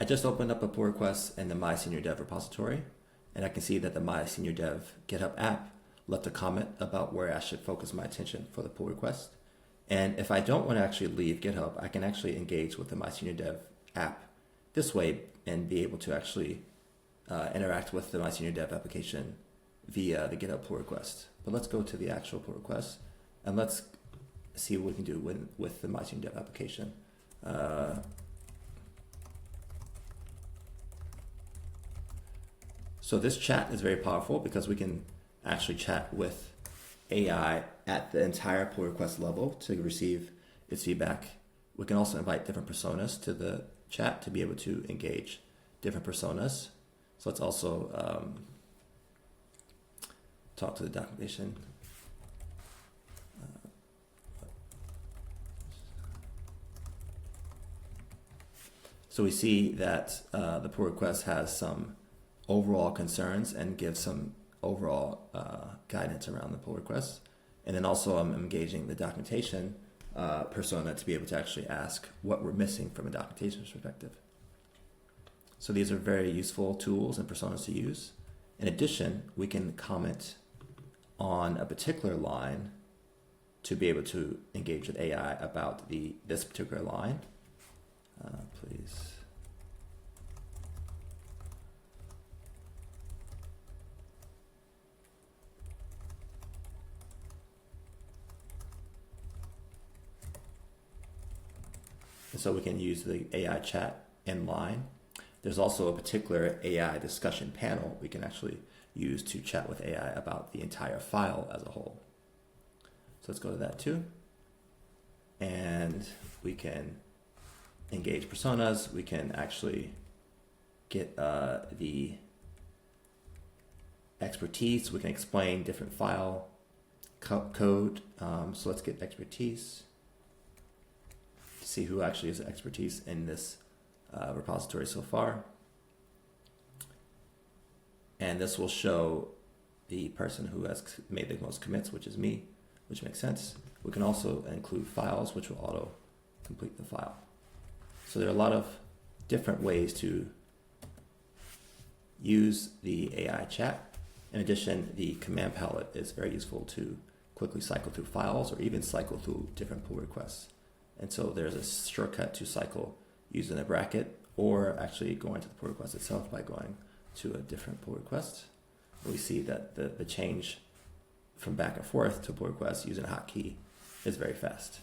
I just opened up a pull request in the My Senior Dev repository, and I can see that the My Senior Dev GitHub app left a comment about where I should focus my attention for the pull request. And if I don't want to actually leave GitHub, I can actually engage with the My Senior Dev app this way and be able to actually interact with the My Senior Dev application via the GitHub pull request. But let's go to the actual pull request and let's see what we can do with the My Senior Dev application. So this chat is very powerful because we can actually chat with AI at the entire pull request level to receive its feedback. We can also invite different personas to the chat to be able to engage different personas. So let's also talk to the documentation. So we see that the pull request has some overall concerns and gives some overall guidance around the pull request. And then also I'm engaging the documentation persona to be able to actually ask what we're missing from a documentation perspective. So these are very useful tools and personas to use. In addition, we can comment on a particular line to be able to engage with AI about this particular line. Please. And so we can use the AI chat in line. There's also a particular AI discussion panel we can actually use to chat with AI about the entire file as a whole. So let's go to that too. And we can engage personas. We can actually get the expertise. We can explain different file code. So let's get expertise. See who actually has expertise in this repository so far. And this will show the person who has made the most commits, which is me, which makes sense. We can also include files, which will auto complete the file. So there are a lot of different ways to use the AI chat. In addition, the command palette is very useful to quickly cycle through files or even cycle through different pull requests. And so there's a shortcut to cycle using a bracket or actually going to the pull request itself by going to a different pull request. We see that the change from back and forth to pull request using a hotkey is very fast.